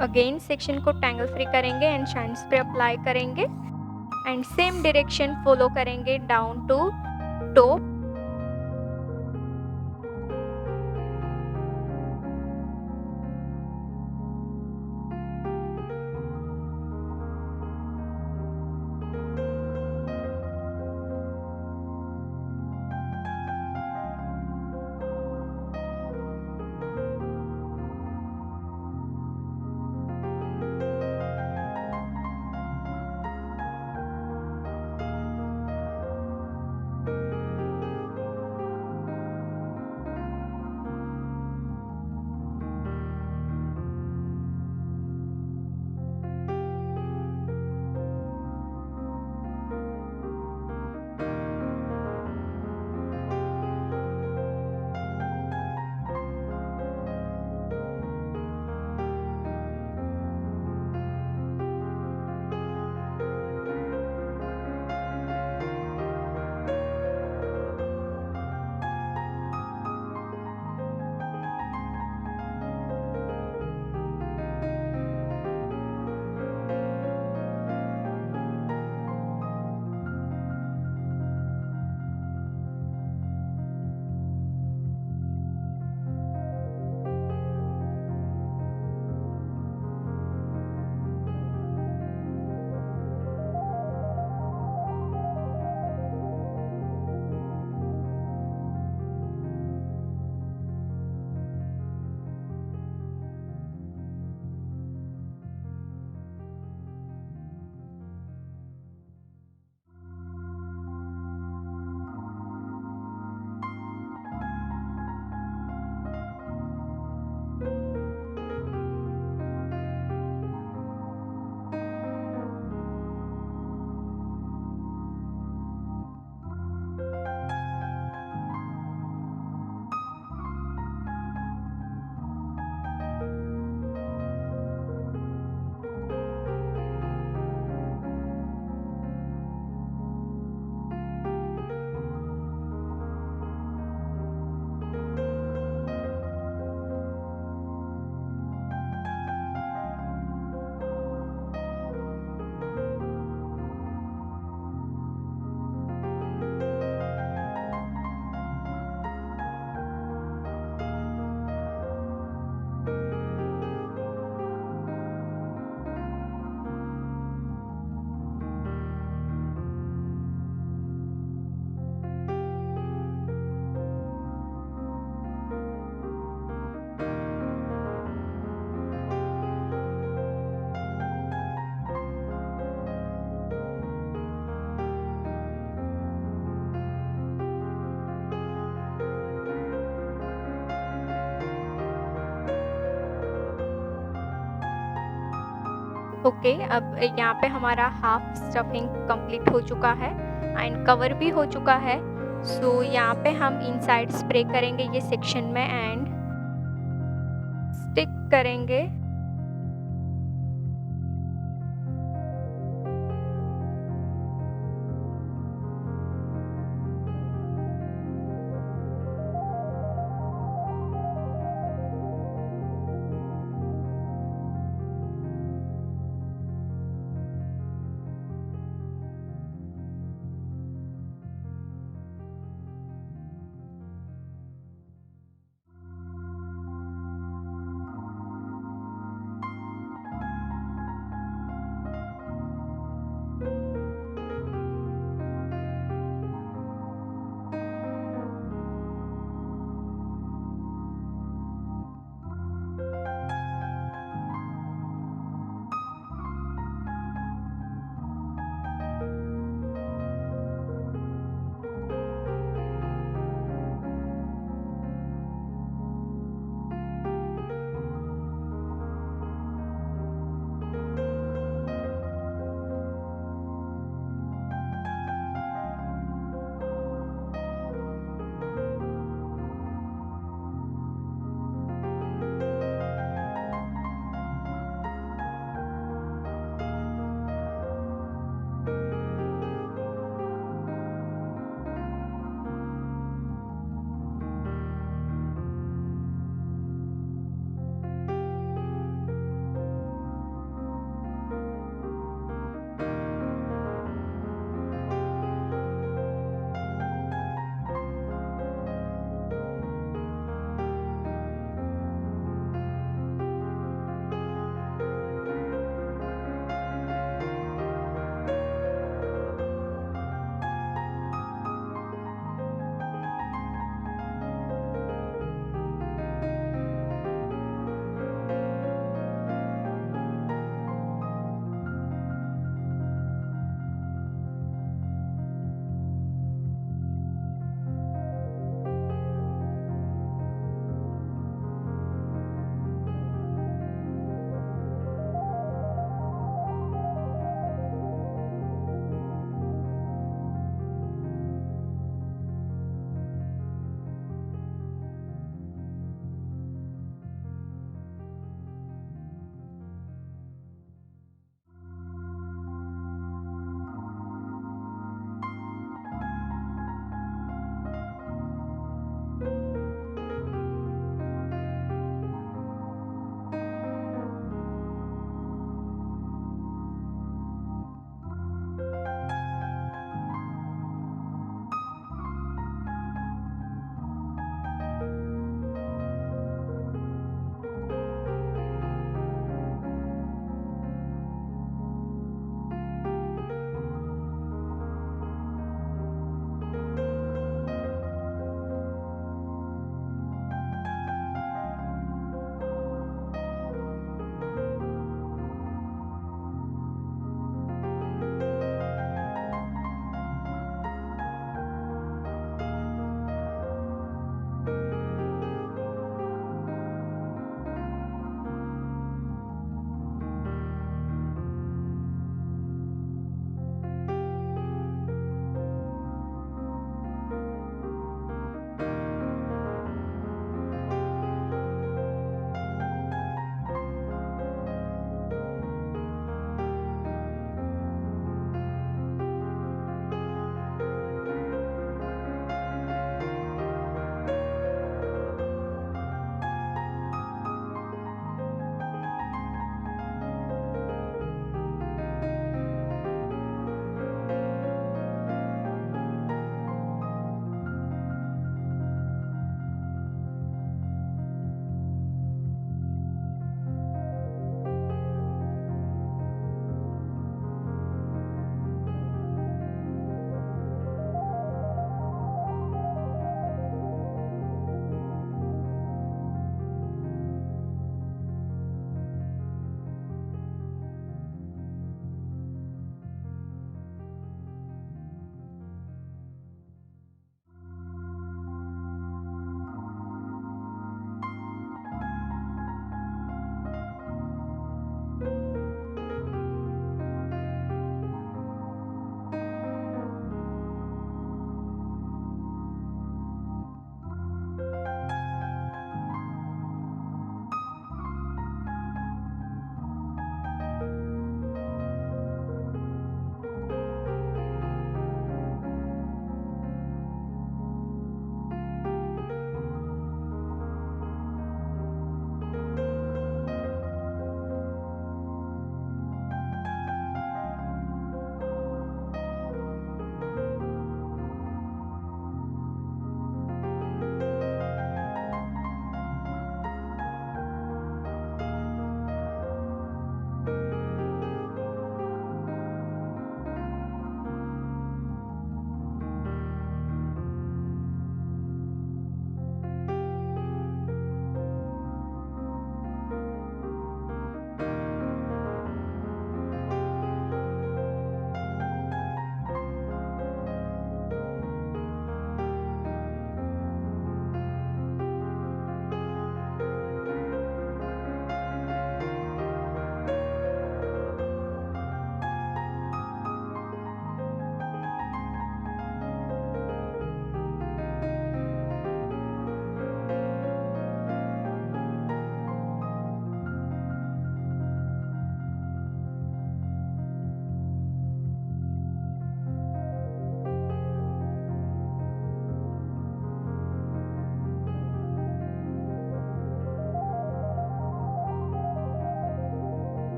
[SPEAKER 1] अगेन सेक्शन को टैंगल फ्री करेंगे एंड शाइन स्प्रे अप्लाई करेंगे एंड सेम डायरेक्शन फॉलो करेंगे डाउन टू टॉप। ओके, अब यहाँ पे हमारा हाफ स्टफिंग कंप्लीट हो चुका है एंड कवर भी हो चुका है। सो यहाँ पे हम इनसाइड स्प्रे करेंगे ये सेक्शन में एंड स्टिक करेंगे।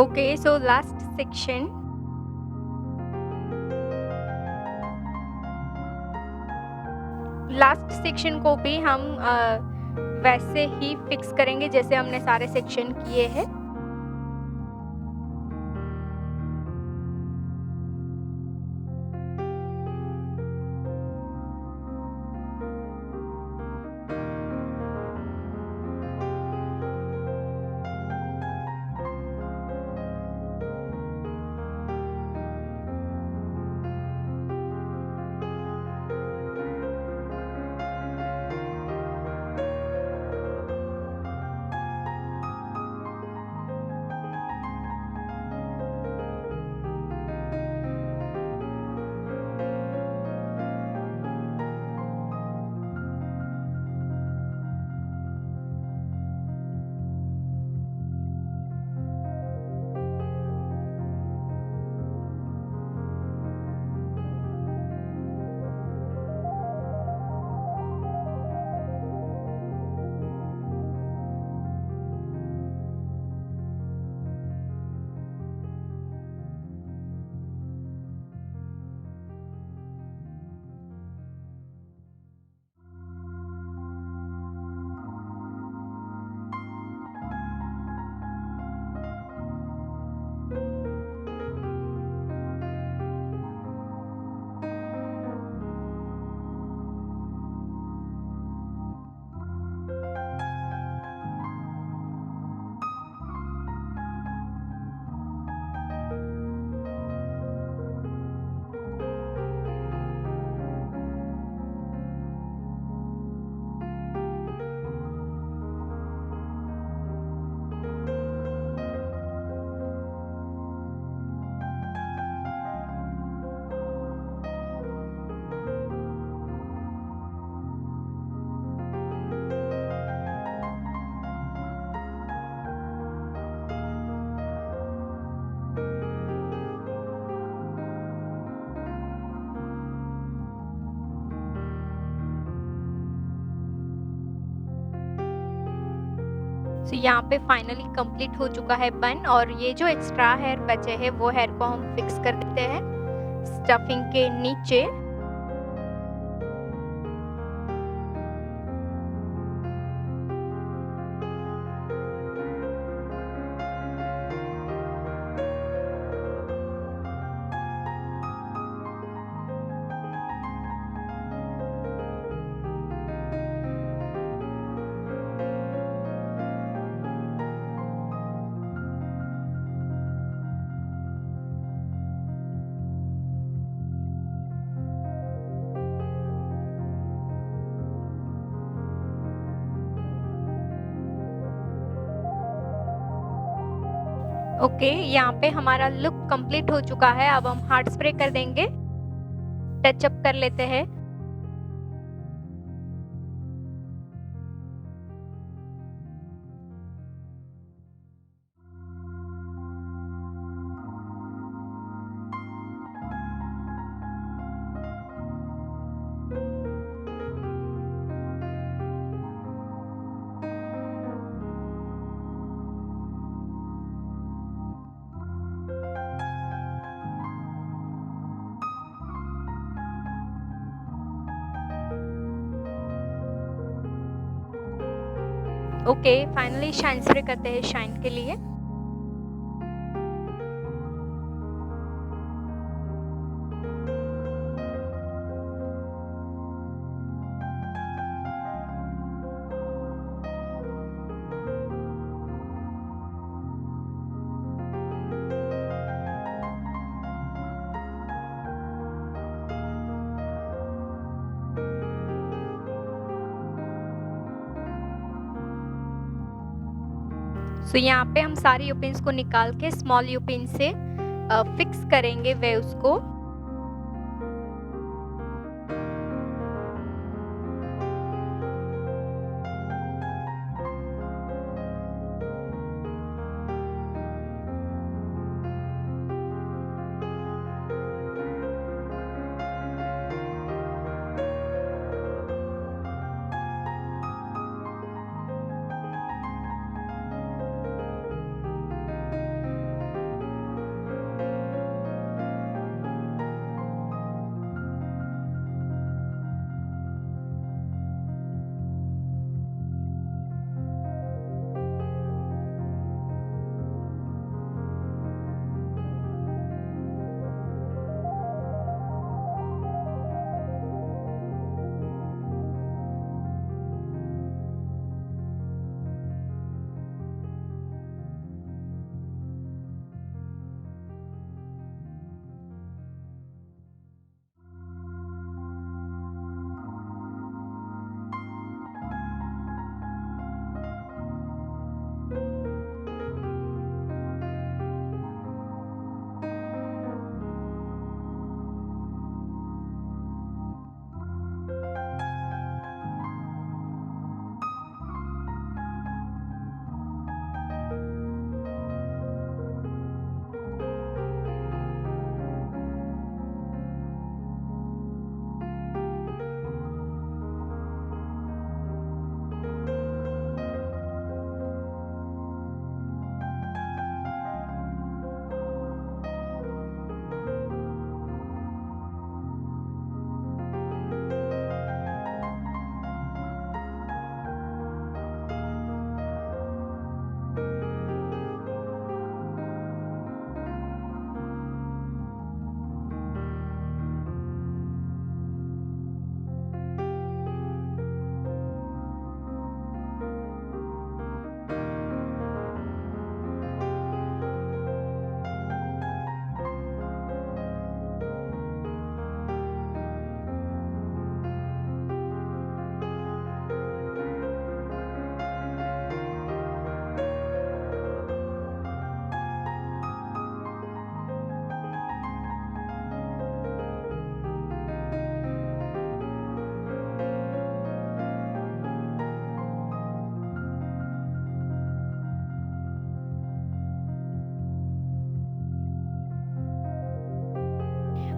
[SPEAKER 1] Okay, so last section. Last section को भी हम वैसे ही फिक्स करेंगे जैसे हमने सारे सेक्शन किए हैं। तो यहाँ पे फाइनली कंप्लीट हो चुका है बन, और ये जो एक्स्ट्रा हेयर बचे हैं वो हेयर को हम फिक्स कर देते हैं स्टफिंग के नीचे। ओके, यहाँ पे हमारा लुक कंप्लीट हो चुका है। अब हम हार्ड स्प्रे कर देंगे, टचअप कर लेते हैं। ओके, फाइनली शाइन स्प्रे करते हैं शाइन के लिए। सो यहाँ पे हम सारी यूपिन्स को निकाल के स्मॉल यूपिन से फिक्स करेंगे वेव्स को।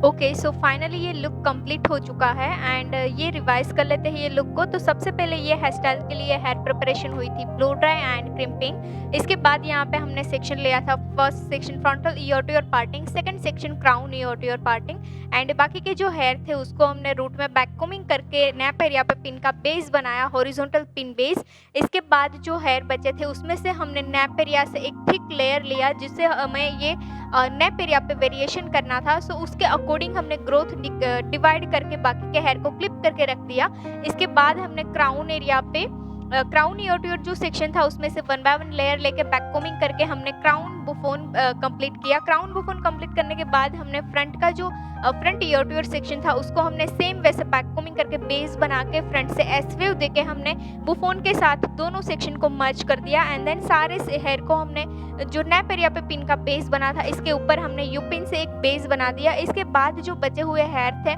[SPEAKER 1] ओके, सो फाइनली ये लुक कंप्लीट हो चुका है एंड ये रिवाइज कर लेते हैं ये लुक को। तो सबसे पहले ये हेयर स्टाइल के लिए हेयर प्रिपरेशन हुई थी ब्लो ड्राई एंड क्रिम्पिंग। इसके बाद यहाँ पे हमने सेक्शन लिया था, first section frontal ear to ear parting, second section crown ear to ear parting and बाकी के जो हेयर थे उसको हमने रूट में बैक कोमिंग करके नेप एरिया पे पिन का बेस बनाया, हॉरिजॉन्टल पिन बेस। इसके बाद जो हेयर बचे थे उसमें से हमने नेप एरिया से एक थिक लेयर लिया जिससे हमें ये नेप एरिया पे वेरिएशन करना था। सो उसके अकॉर्डिंग हमने ग्रोथ डिवाइड करके बाकी के हेयर को क्लिप करके रख दिया। इसके बाद हमने क्राउन एरिया पे क्राउन ईयर टू ईयर जो सेक्शन था उसमें से 1 बाय 1 लेयर लेके बैक कोमिंग करके हमने क्राउन बुफोन कंप्लीट किया। क्राउन बुफोन कंप्लीट करने के बाद हमने फ्रंट का जो front ear to ear section था उसको हमने सेम वैसे बैक कोमिंग करके बेस बना के फ्रंट से एस वेव देके हमने बुफोन के साथ दोनों सेक्शन को मर्ज कर दिया एंड देन सारे हेयर को हमने जो नेप एरिया पे पिन का बेस बना था इसके ऊपर हमने यू पिन से एक बेस बना दिया। इसके बाद जो बचे हुए हेयर थे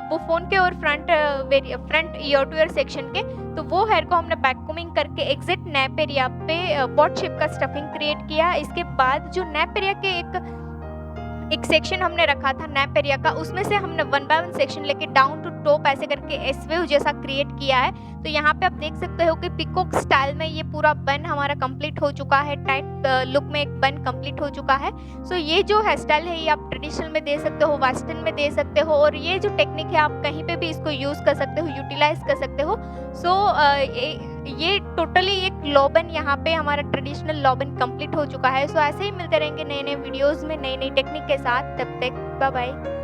[SPEAKER 1] बुफोन के और front ear to ear section के, तो वो हेयर को हमने बैक कोमिंग करके एग्जिट नेप एरिया पे बॉट शेप का स्टफिंग क्रिएट किया। इसके बाद जो नेप एरिया के एक सेक्शन हमने रखा था नेप एरिया का, उसमें से हमने 1 बाय 1 सेक्शन लेके डाउन टू टॉप ऐसे करके एस वेव जैसा क्रिएट किया है। तो यहाँ पे आप देख सकते हो कि पिकॉक स्टाइल में ये पूरा बन हमारा कंप्लीट हो चुका है, टाइट लुक में एक बन कंप्लीट हो चुका है। सो ये जो हेयर स्टाइल है ये आप ट्रेडिशनल में दे सकते हो, वेस्टर्न में दे सकते हो और ये जो टेक्निक है आप कहीं पे भी इसको यूज़ कर सकते हो, यूटिलाइज कर सकते हो। सो ये टोटली एक लॉबन यहाँ पे हमारा ट्रेडिशनल लॉबन कंप्लीट हो चुका है। सो ऐसे ही मिलते रहेंगे नए नए वीडियोज़ में नई नई टेक्निक के साथ। तब तक बाय बाय।